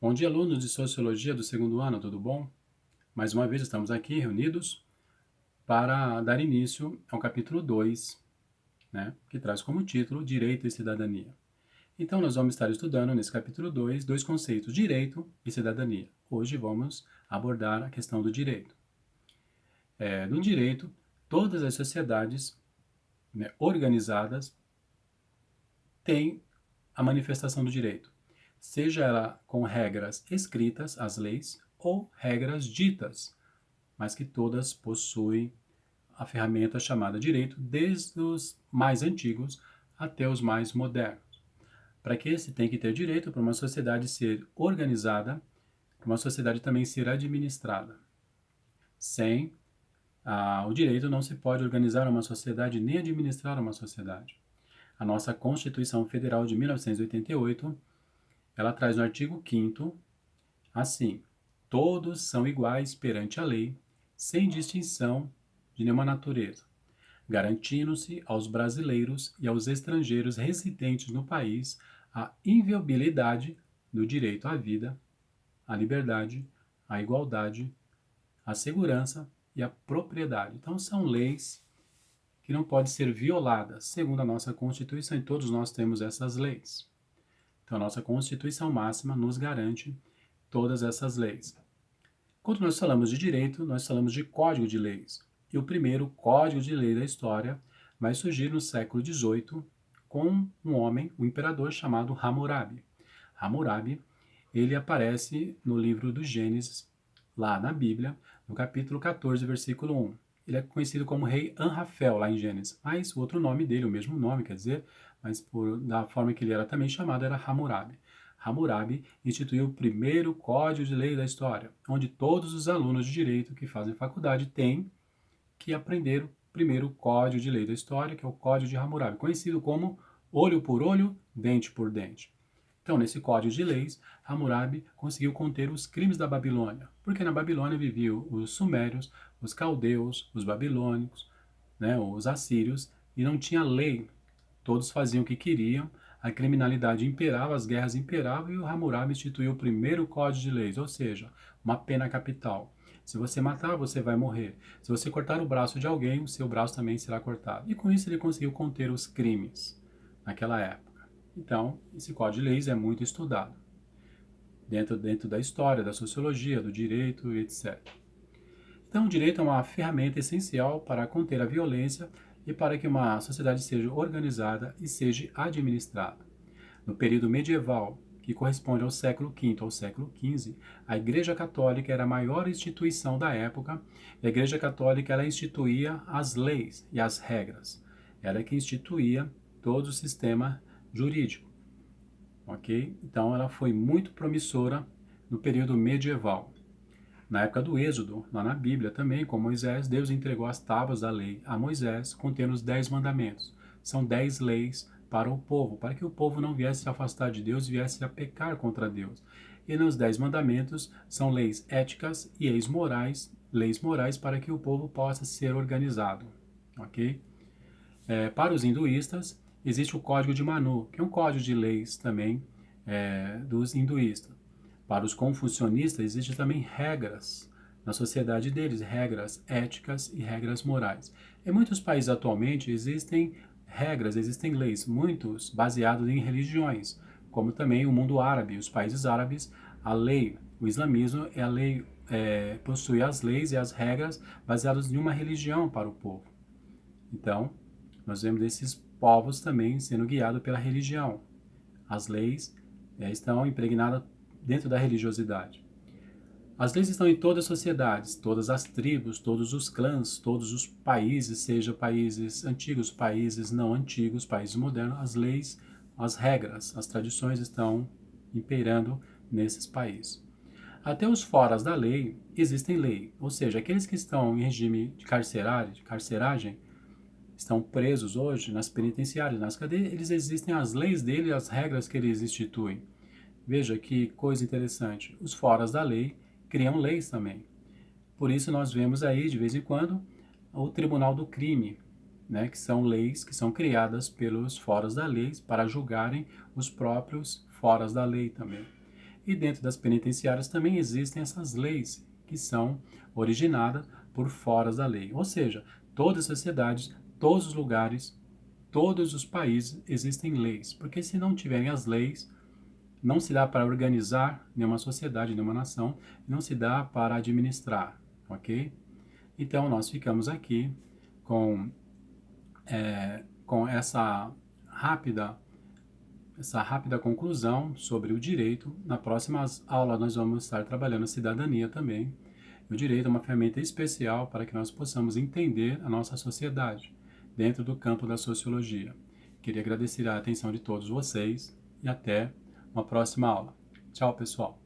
Bom dia, alunos de Sociologia do segundo ano, tudo bom? Mais uma vez estamos aqui reunidos para dar início ao capítulo 2, né, que traz como título Direito e Cidadania. Então, nós vamos estar estudando nesse capítulo 2 dois conceitos, direito e cidadania. Hoje vamos abordar a questão do direito. No direito, todas as sociedades, né, organizadas têm a manifestação do direito, seja ela com regras escritas, as leis, ou regras ditas, mas que todas possuem a ferramenta chamada direito, desde os mais antigos até os mais modernos. Para que se tem que ter direito para uma sociedade ser organizada, para uma sociedade também ser administrada. Sem o direito não se pode organizar uma sociedade nem administrar uma sociedade. A nossa Constituição Federal de 1988, ela traz no artigo 5º assim: todos são iguais perante a lei, sem distinção de nenhuma natureza, garantindo-se aos brasileiros e aos estrangeiros residentes no país a inviolabilidade do direito à vida, à liberdade, à igualdade, à segurança e à propriedade. Então, são leis que não podem ser violadas, segundo a nossa Constituição, e todos nós temos essas leis. Então, a nossa Constituição máxima nos garante todas essas leis. Quando nós falamos de direito, nós falamos de código de leis. E o primeiro código de lei da história vai surgir no século XVIII com um homem, um imperador chamado Hammurabi. Hammurabi, ele aparece no livro do Gênesis, lá na Bíblia, no capítulo 14, versículo 1. Ele é conhecido como rei Anrafel, lá em Gênesis, mas o outro nome dele, o mesmo nome, quer dizer, mas da forma que ele era também chamado, era Hammurabi. Hammurabi instituiu o primeiro código de lei da história, onde todos os alunos de direito que fazem faculdade têm que aprender o primeiro código de lei da história, que é o Código de Hammurabi, conhecido como olho por olho, dente por dente. Então, nesse código de leis, Hammurabi conseguiu conter os crimes da Babilônia, porque na Babilônia viviam os sumérios, os caldeus, os babilônicos, né, os assírios, e não tinha lei. Todos faziam o que queriam, a criminalidade imperava, as guerras imperavam, e o Hammurabi instituiu o primeiro código de leis, ou seja, uma pena capital. Se você matar, você vai morrer. Se você cortar o braço de alguém, o seu braço também será cortado. E com isso ele conseguiu conter os crimes naquela época. Então, esse código de leis é muito estudado dentro da história, da sociologia, do direito, etc. Então, o direito é uma ferramenta essencial para conter a violência e para que uma sociedade seja organizada e seja administrada. No período medieval, que corresponde ao século V ao século XV, a Igreja Católica era a maior instituição da época, e a Igreja Católica ela instituía as leis e as regras. Era que instituía todo o sistema jurídico, ok? Então, ela foi muito promissora no período medieval. Na época do Êxodo, lá na Bíblia também, com Moisés, Deus entregou as tábuas da lei a Moisés, contendo os 10 mandamentos. São 10 leis para o povo, para que o povo não viesse se afastar de Deus, viesse a pecar contra Deus. E nos 10 mandamentos são leis éticas e leis morais para que o povo possa ser organizado, ok? Para os hinduístas, existe o Código de Manu, que é um código de leis também dos hinduístas. Para os confucionistas, existem também regras na sociedade deles, regras éticas e regras morais. Em muitos países atualmente existem regras, existem leis, muitos baseados em religiões, como também o mundo árabe, os países árabes, a lei, o islamismo é a lei, possui as leis e as regras baseadas em uma religião para o povo. Então, nós vemos esses povos também sendo guiados pela religião. As leis estão impregnadas dentro da religiosidade. As leis estão em todas as sociedades, todas as tribos, todos os clãs, todos os países, sejam países antigos, países não antigos, países modernos, as leis, as regras, as tradições estão imperando nesses países. Até os foras da lei existem lei, ou seja, aqueles que estão em regime de carceragem, estão presos hoje nas penitenciárias, nas cadeias, eles existem as leis dele, as regras que eles instituem. Veja que coisa interessante. Os foras da lei criam leis também. Por isso nós vemos aí, de vez em quando, o Tribunal do Crime, né, que são leis que são criadas pelos foras da lei para julgarem os próprios foras da lei também. E dentro das penitenciárias também existem essas leis que são originadas por fora da lei. Ou seja, todas as sociedades, todos os lugares, todos os países existem leis. Porque se não tiverem as leis, não se dá para organizar nenhuma sociedade, nenhuma nação, não se dá para administrar, ok? Então, nós ficamos aqui com, com essa rápida conclusão sobre o direito. Na próxima aula, nós vamos estar trabalhando a cidadania também. O direito é uma ferramenta especial para que nós possamos entender a nossa sociedade dentro do campo da sociologia. Queria agradecer a atenção de todos vocês e até uma próxima aula. Tchau, pessoal!